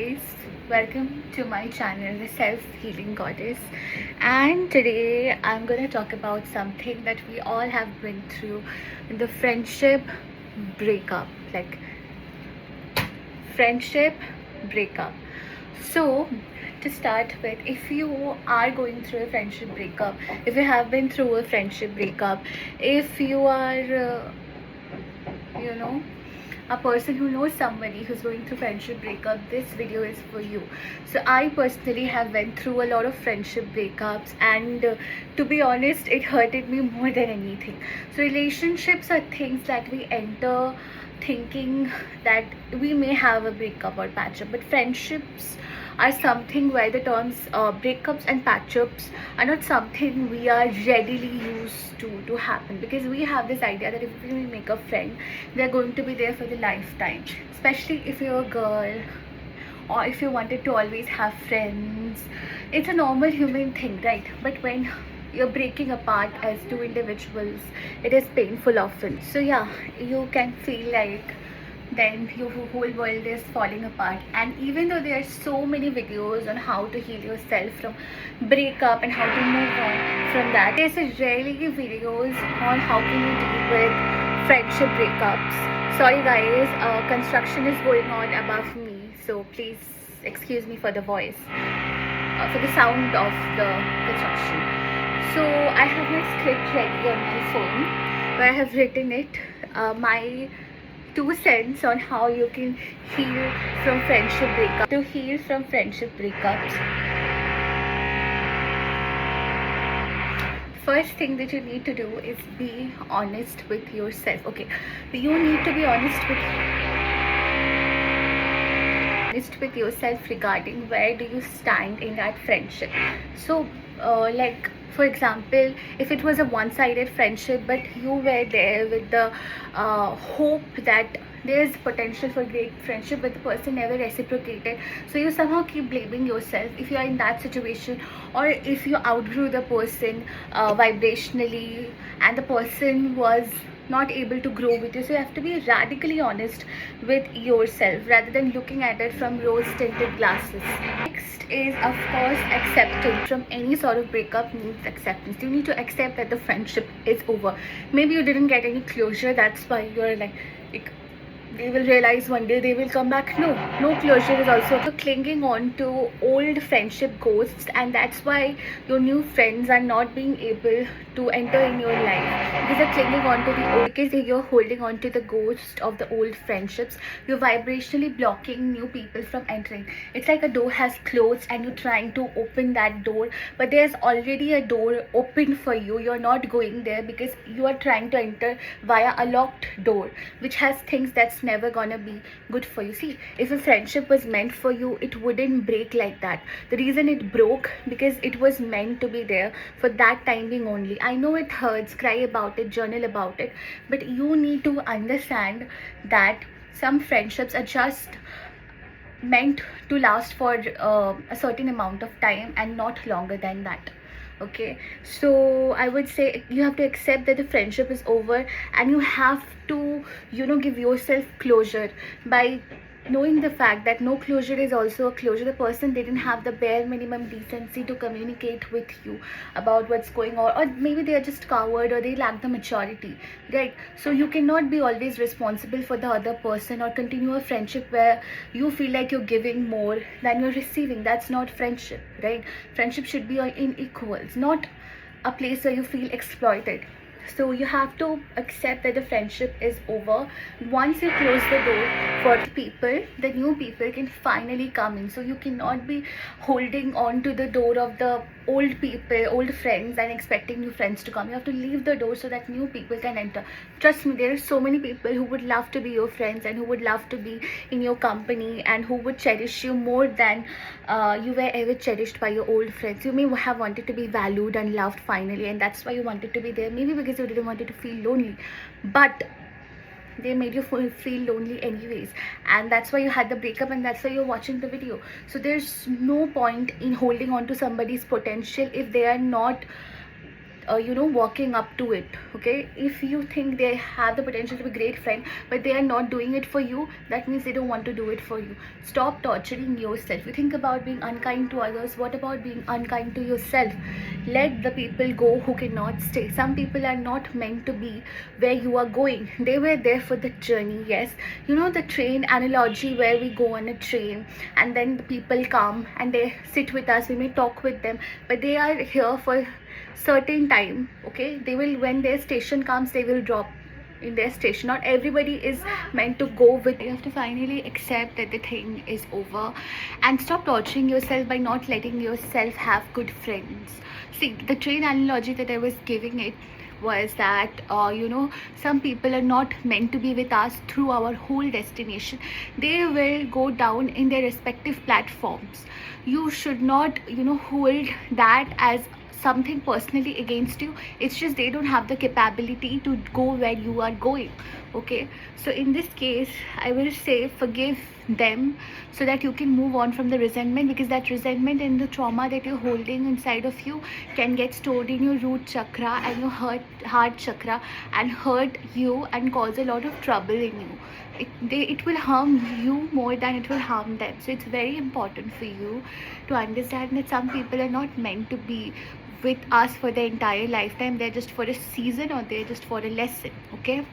Guys, welcome to my channel, The Self Healing Goddess. And today I'm gonna talk about something that we all have been through, the friendship breakup. Like, friendship breakup. So, to start with, if you are going through a friendship breakup, if you have been through a friendship breakup, if you are, you know, a person who knows somebody who's going through friendship breakup, this video is for you. So I personally have went through a lot of friendship breakups, and to be honest, it hurted me more than anything. So relationships are things that we enter thinking that we may have a breakup or patch up, but friendships are something where the terms breakups and patch-ups are not something we are readily used to happen, because we have this idea that if we make a friend, they're going to be there for the lifetime, especially if you're a girl or if you wanted to always have friends. It's a normal human thing, right? But when you're breaking apart as two individuals, it is painful often. So yeah, you can feel like then your whole world is falling apart. And even though there are so many videos on how to heal yourself from breakup and how to move on from that, there's rarely videos on how can you deal with friendship breakups. Sorry guys, construction is going on above me, so please excuse me for the voice, for the sound of the construction. So I have my script ready on my phone where I have written it, my 2 cents on how you can heal from friendship breakup. To heal from friendship breakups, first thing that you need to do is be honest with yourself. Okay, you need to be honest with yourself regarding where do you stand in that friendship. So like, for example, if it was a one-sided friendship but you were there with the hope that there's potential for great friendship, but the person never reciprocated, so you somehow keep blaming yourself if you are in that situation, or if you outgrew the person vibrationally and the person was not able to grow with you. So you have to be radically honest with yourself rather than looking at it from rose tinted glasses. Next is, of course, acceptance. From any sort of breakup needs acceptance. You need to accept that the friendship is over. Maybe you didn't get any closure, that's why you're like they will realize one day they will come back. No closure is also clinging on to old friendship ghosts, and that's why your new friends are not being able to enter in your life, because they're clinging on to the old, because you're holding on to the ghost of the old friendships. You're vibrationally blocking new people from entering. It's like a door has closed and you're trying to open that door, but there's already a door open for you. You're not going there because you are trying to enter via a locked door, which has things that's never gonna be good for you. See, if a friendship was meant for you, it wouldn't break like that. The reason it broke, because it was meant to be there for that time being only. I know it hurts, cry about it, journal about it, but you need to understand that some friendships are just meant to last for a certain amount of time and not longer than that. Okay, so I would say you have to accept that the friendship is over, and you have to, give yourself closure by knowing the fact that no closure is also a closure. The person didn't have the bare minimum decency to communicate with you about what's going on, or maybe they are just coward, or they lack the maturity, right? So you cannot be always responsible for the other person or continue a friendship where you feel like you're giving more than you're receiving. That's not friendship, right? Friendship should be in equals, not a place where you feel exploited. So you have to accept that the friendship is over. Once you close the door for people, the new people can finally come in. So you cannot be holding on to the door of the old people, old friends, and expecting new friends to come. You have to leave the door so that new people can enter. Trust me, there are so many people who would love to be your friends and who would love to be in your company and who would cherish you more than you were ever cherished by your old friends. You may have wanted to be valued and loved finally, and that's why you wanted to be there, maybe because you didn't want to feel lonely, but they made you feel lonely anyways, and that's why you had the breakup, and that's why you're watching the video. So there's no point in holding on to somebody's potential if they are not working up to it. Okay, if you think they have the potential to be a great friend but they are not doing it for you, that means they don't want to do it for you. Stop torturing yourself. You think about being unkind to others, what about being unkind to yourself? Let the people go who cannot stay. Some people are not meant to be where you are going. They were there for the journey. Yes, the train analogy, where we go on a train and then the people come and they sit with us, we may talk with them, but they are here for certain time. Okay, they will, when their station comes, they will drop in their station. Not everybody is meant to go with you. You have to finally accept that the thing is over and stop torturing yourself by not letting yourself have good friends. See, the train analogy that I was giving it was that some people are not meant to be with us through our whole destination. They will go down in their respective platforms. You should not hold that as something personally against you. It's just they don't have the capability to go where you are going. Okay, so in this case I will say forgive them so that you can move on from the resentment, because that resentment and the trauma that you're holding inside of you can get stored in your root chakra and your heart chakra and hurt you and cause a lot of trouble in you. It will harm you more than it will harm them. So it's very important for you to understand that some people are not meant to be with us for the entire lifetime. They're just for a season or they're just for a lesson. Okay,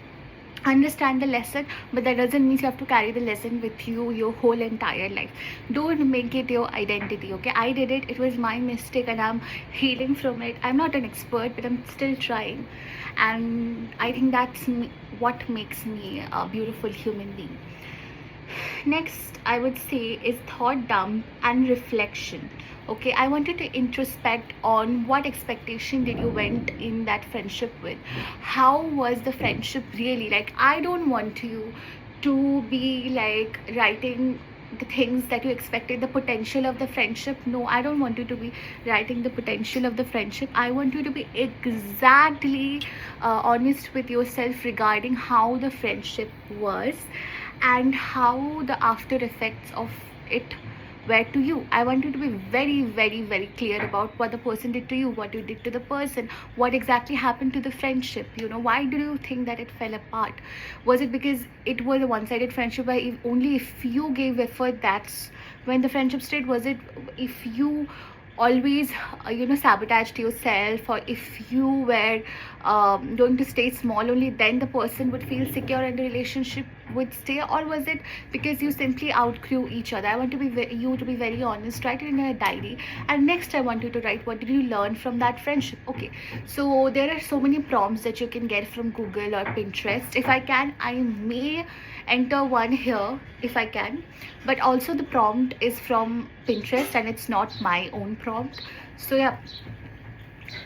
understand the lesson, but that doesn't mean you have to carry the lesson with you your whole entire life. Don't make it your identity. Okay, I did it, it was my mistake and I'm healing from it. I'm not an expert, but I'm still trying, and I think that's what makes me a beautiful human being. Next, I would say, is thought dump and reflection. Okay, I wanted to introspect on what expectation did you went in that friendship with. How was the friendship really? Like, I don't want you to be like writing the things that you expected, the potential of the friendship. No, I don't want you to be writing the potential of the friendship. I want you to be exactly honest with yourself regarding how the friendship was and how the after effects of it were to you. I want you to be very, very, very clear about what the person did to you, what you did to the person, what exactly happened to the friendship. Why do you think that it fell apart? Was it because it was a one-sided friendship where only if you gave effort, that's when the friendship stayed? Was it if you always sabotaged yourself, or if you were going to stay small, only then the person would feel secure and the relationship would stay? Or was it because you simply outgrew each other? I want to be you to be very honest. Write it in a diary, and next I want you to write what did you learn from that friendship. Okay, so there are so many prompts that you can get from Google or Pinterest. If I can, I may enter one here if I can, but also the prompt is from Pinterest and it's not my own prompt. So yeah,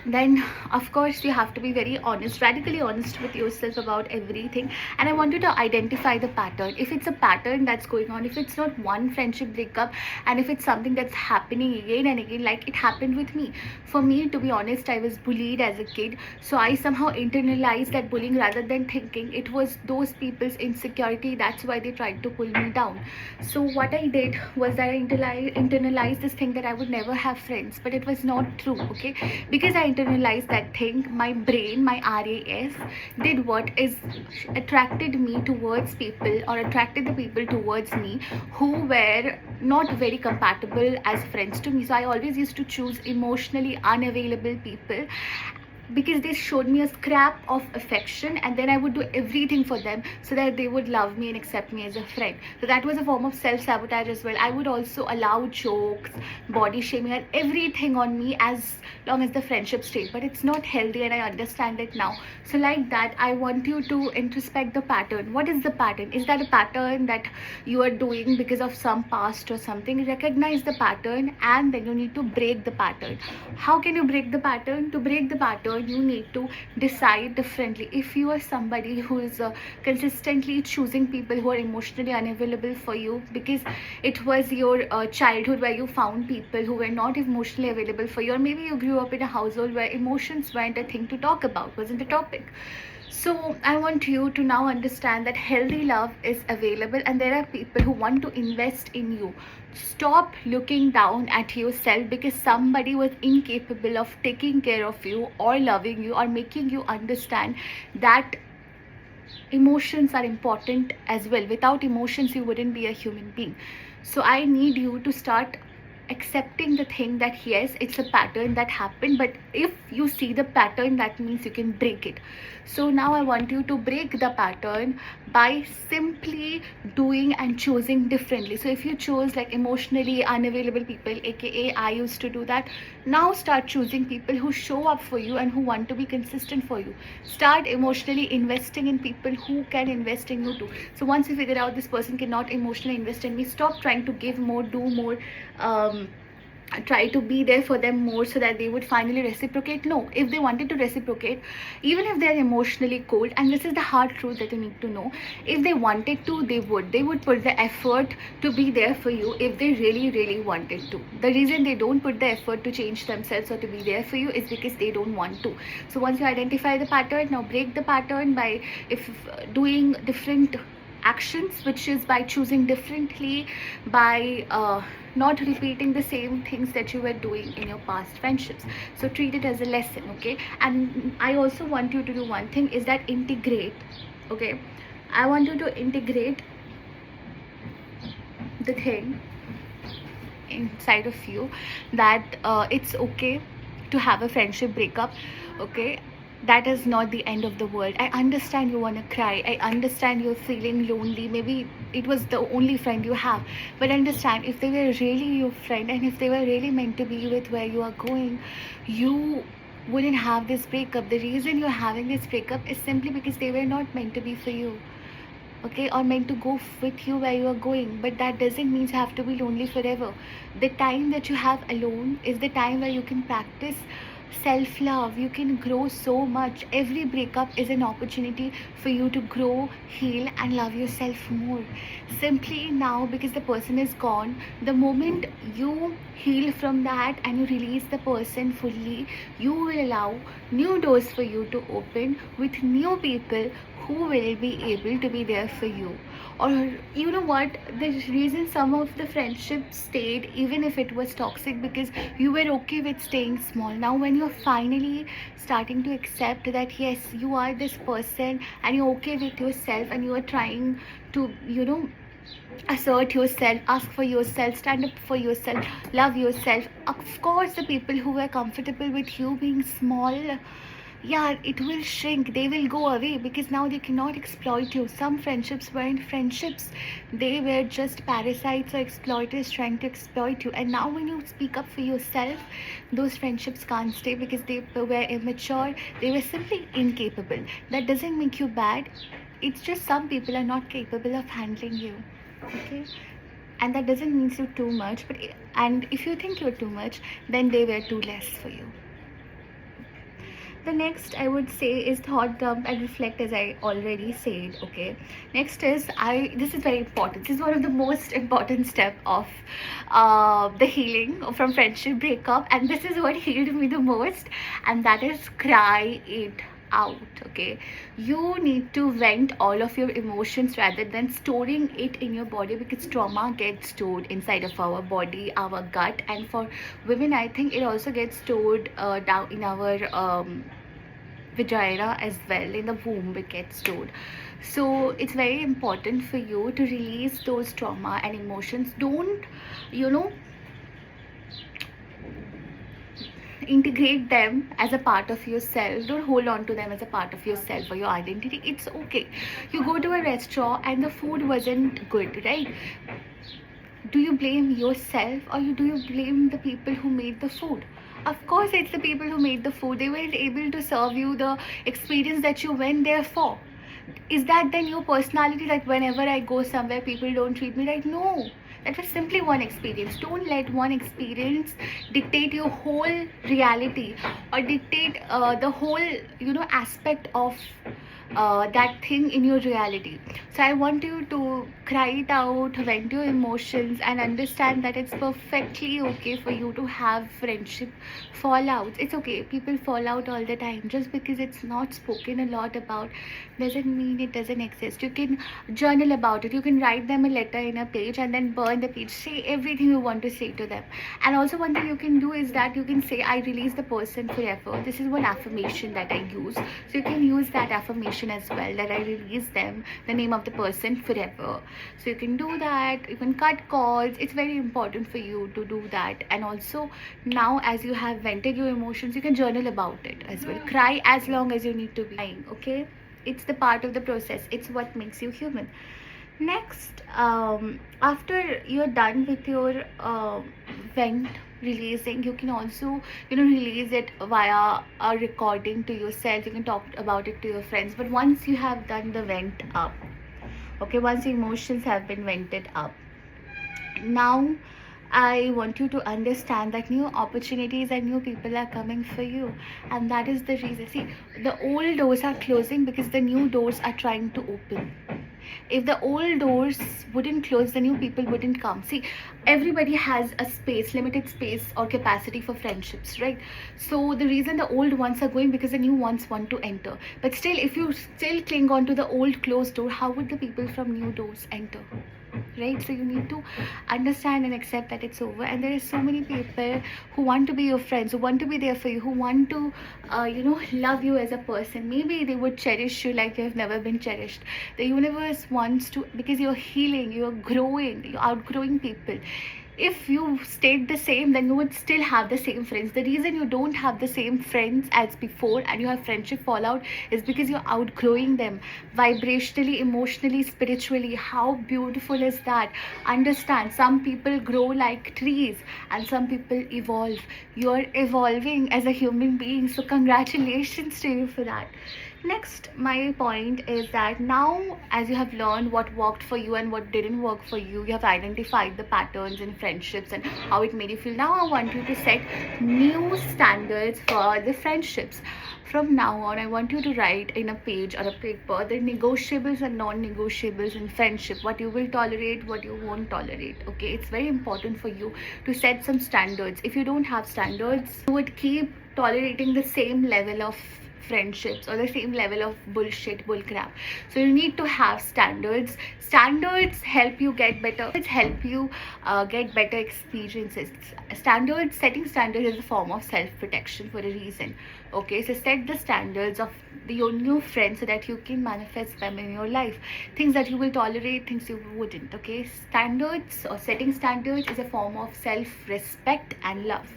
then of course you have to be very honest, radically honest with yourself about everything. And I want you to identify the pattern. If it's a pattern that's going on, if it's not one friendship breakup, and if it's something that's happening again and again, like it happened with me. For me, to be honest, I was bullied as a kid, so I somehow internalized that bullying rather than thinking it was those people's insecurity, that's why they tried to pull me down. So what I did was that I internalized this thing that I would never have friends, but it was not true. Okay, because I internalized that thing, my brain, my RAS, did what is attracted me towards people, or attracted the people towards me who were not very compatible as friends to me. So I always used to choose emotionally unavailable people, because they showed me a scrap of affection, and then I would do everything for them so that they would love me and accept me as a friend. So that was a form of self-sabotage as well. I would also allow jokes, body shaming and everything on me as long as the friendship stayed, but it's not healthy and I understand it now. So like that, I want you to introspect the pattern. What is the pattern? Is that a pattern that you are doing because of some past or something? Recognize the pattern, and then you need to break the pattern. How can you break the pattern? To break the pattern, you need to decide differently. If you are somebody who is consistently choosing people who are emotionally unavailable for you, because it was your childhood where you found people who were not emotionally available for you, or maybe you grew up in a household where emotions weren't a thing to talk about, wasn't a topic. So I want you to now understand that healthy love is available, and there are people who want to invest in you, Stop looking down at yourself because somebody was incapable of taking care of you or loving you or making you understand that emotions are important as well. Without emotions you wouldn't be a human being. So I need you to start accepting the thing that yes, it's a pattern that happened, but if you see the pattern, that means you can break it. So now I want you to break the pattern by simply doing and choosing differently. So if you chose like emotionally unavailable people, aka I used to do that, now start choosing people who show up for you and who want to be consistent for you. Start emotionally investing in people who can invest in you too. So once you figure out this person cannot emotionally invest in me, stop trying to give more, do more, try to be there for them more so that they would finally reciprocate. No, if they wanted to reciprocate, even if they're emotionally cold, and this is the hard truth that you need to know, if they wanted to, they would put the effort to be there for you if they really wanted to. The reason they don't put the effort to change themselves or to be there for you is because they don't want to. So once you identify the pattern, now break the pattern by if doing different actions, which is by choosing differently, by not repeating the same things that you were doing in your past friendships. So treat it as a lesson, okay? And I also want you to do one thing, is that integrate, okay? I want you to integrate the thing inside of you that it's okay to have a friendship breakup, okay? That is not the end of the world. I understand you want to cry, I understand you're feeling lonely, maybe it was the only friend you have, but understand, if they were really your friend and if they were really meant to be with where you are going, you wouldn't have this breakup. The reason you're having this breakup is simply because they were not meant to be for you, okay, or meant to go with you where you are going. But that doesn't mean you have to be lonely forever. The time that you have alone is the time where you can practice self-love, you can grow so much. Every breakup is an opportunity for you to grow, heal and love yourself more. Simply now, because the person is gone, the moment you heal from that and you release the person fully, you will allow new doors for you to open with new people who will be able to be there for you. Or you know what, the reason some of the friendships stayed even if it was toxic, because you were okay with staying small. Now when you're finally starting to accept that yes, you are this person and you're okay with yourself and you are trying to, you know, assert yourself, ask for yourself, stand up for yourself, love yourself, of course the people who were comfortable with you being small, yeah, it will shrink, they will go away, because now they cannot exploit you. Some friendships weren't friendships, they were just parasites or exploiters trying to exploit you. And now when you speak up for yourself, those friendships can't stay because they were immature, they were simply incapable. That doesn't make you bad, it's just some people are not capable of handling you, okay? And that doesn't mean you're too much, but and if you think you're too much, then they were too less for you. The next I would say is thought dump and reflect, as I already said, okay? Next is, this is very important, this is one of the most important step of the healing from friendship breakup, and this is what healed me the most, and that is cry it out, okay? You need to vent all of your emotions rather than storing it in your body, because trauma gets stored inside of our body, our gut, and for women I think it also gets stored down in our vagina as well, in the womb it gets stored. So it's very important for you to release those trauma and emotions. Don't, you know, integrate them as a part of yourself, don't hold on to them as a part of yourself or your identity. It's okay, you go to a restaurant and the food wasn't good, right? Do you blame yourself or do you blame the people who made the food? Of course it's the people who made the food, they weren't able to serve you the experience that you went there for. Is that then your personality, that whenever I go somewhere people don't treat me right? No, that was simply one experience. Don't let one experience dictate your whole reality or dictate the whole, you know, aspect of that thing in your reality. So I want you to cry it out, vent your emotions, and understand that it's perfectly okay for you to have friendship fallouts. It's okay, people fall out all the time. Just because it's not spoken a lot about doesn't mean it doesn't exist. You can journal about it, you can write them a letter in a page and then burn the page, say everything you want to say to them. And also one thing you can do is that you can say, I release the person forever. This is one affirmation that I use. So you can use that affirmation as well, that I release them, the name of the person, forever. So you can do that. You can cut calls. It's very important for you to do that. And also now, as you have vented your emotions, you can journal about it as well. Cry as long as you need to be crying, okay? It's the part of the process. It's what makes you human. Next, after you're done with your vent releasing, you can also, release it via a recording to yourself. You can talk about it to your friends. But once you have done the vent up, okay, once your emotions have been vented up, now I want you to understand that new opportunities and new people are coming for you, and that is the reason. See, the old doors are closing because the new doors are trying to open. If the old doors wouldn't close, the new people wouldn't come. See, everybody has a space, limited space or capacity for friendships, right? So the reason the old ones are going, because the new ones want to enter. But still, if you still cling on to the old closed door, how would the people from new doors enter? Right? So you need to understand and accept that it's over. And there are so many people who want to be your friends, who want to be there for you, who want to love you as a person. Maybe they would cherish you like you have never been cherished. The universe wants to, because you're healing, you're growing, you're outgrowing people. If you stayed the same, then you would still have the same friends. The reason you don't have the same friends as before and you have friendship fallout is because you're outgrowing them vibrationally, emotionally, spiritually. How beautiful is that? Understand, some people grow like trees and some people evolve. You're evolving as a human being, so congratulations to you for that. Next, my point is that now, as you have learned what worked for you and what didn't work for you, you have identified the patterns in friendships and how it made you feel. Now I want you to set new standards for the friendships. From now on, I want you to write in a page or a paper the negotiables and non-negotiables in friendship, what you will tolerate, what you won't tolerate. Okay, it's very important for you to set some standards. If you don't have standards, you would keep tolerating the same level of friendships or the same level of bullshit, bullcrap. So you need to have standards. Standards help you get better. It help you get better experiences. Standards, setting standards is a form of self-protection for a reason. Okay, so set the standards of your new friends so that you can manifest them in your life. Things that you will tolerate, things you wouldn't. Okay, standards or setting standards is a form of self-respect and love.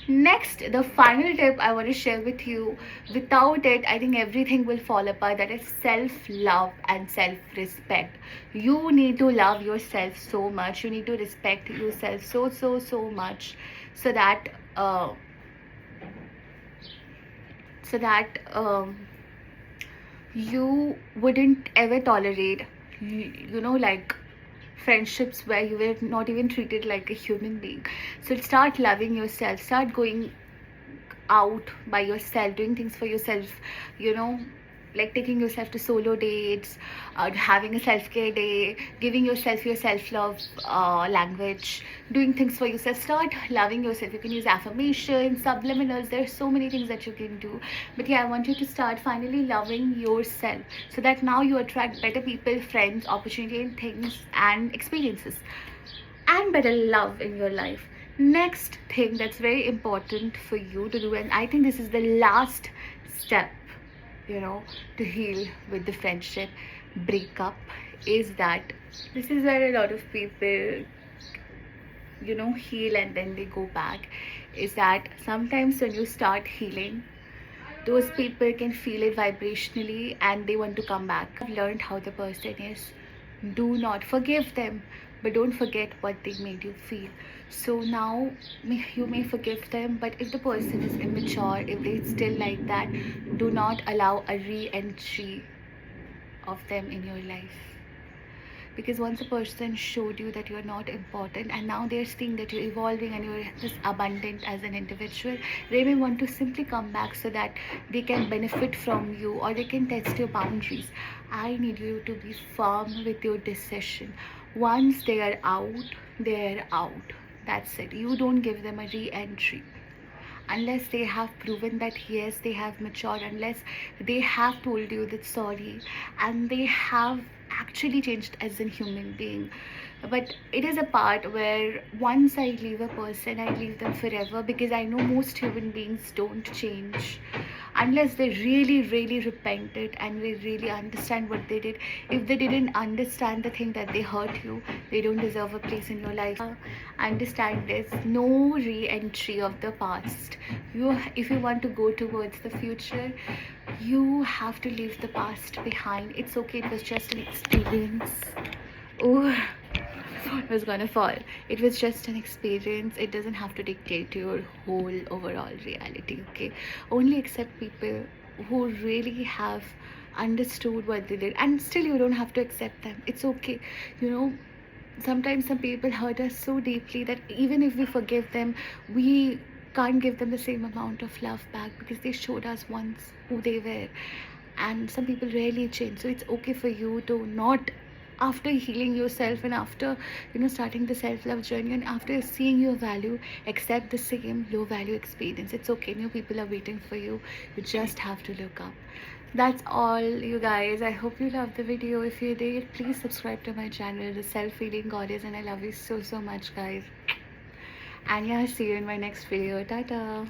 Next, the final tip I want to share with you, without it I think everything will fall apart, that is self-love and self-respect. You need to love yourself so much, you need to respect yourself so much, so that you wouldn't ever tolerate like friendships where you were not even treated like a human being. So start loving yourself, start going out by yourself, doing things for yourself, like taking yourself to solo dates, having a self-care day, giving yourself your self-love language, doing things for yourself. Start loving yourself. You can use affirmations, subliminals, there are so many things that you can do. But yeah, I want you to start finally loving yourself, so that now you attract better people, friends, opportunity, and things and experiences, and better love in your life. Next thing that's very important for you to do, and I think this is the last step to heal with the friendship breakup, is that this is where a lot of people heal and then they go back, is that sometimes when you start healing, those people can feel it vibrationally and they want to come back. I've learned how the person is. Do not forgive them, but don't forget what they made you feel. So now you may forgive them, but if the person is immature, if they still like that, do not allow a re-entry of them in your life. because once a person showed you that you're not important, and now they're seeing that you're evolving and you're just abundant as an individual, they may want to simply come back so that they can benefit from you or they can test your boundaries. I need you to be firm with your decision. Once they are out, they're out. That's it. You don't give them a re-entry unless they have proven that yes, they have matured, unless they have told you that sorry and they have actually changed as a human being. But it is a part where once I leave a person, I leave them forever, because I know most human beings don't change unless they really repented and they really understand what they did. If they didn't understand the thing that they hurt you, they don't deserve a place in your life. Understand this: no re-entry of the past. You, if you want to go towards the future, you have to leave the past behind. It's okay, it was just an experience. Oh, it was gonna fall. It was just an experience. It doesn't have to dictate your whole overall reality, okay? Only accept people who really have understood what they did, and still you don't have to accept them. It's okay. You know, sometimes some people hurt us so deeply that even if we forgive them, we can't give them the same amount of love back, because they showed us once who they were. And some people rarely change, so it's okay for you to not, after healing yourself and after, you know, starting the self-love journey and after seeing your value, accept the same low value experience. It's okay, new people are waiting for you. You just have to look up. That's all, you guys. I hope you loved the video. If you did, please subscribe to my channel, The Self-Healing Goddess, and I love you so much, guys. And yeah, see you in my next video. Tata.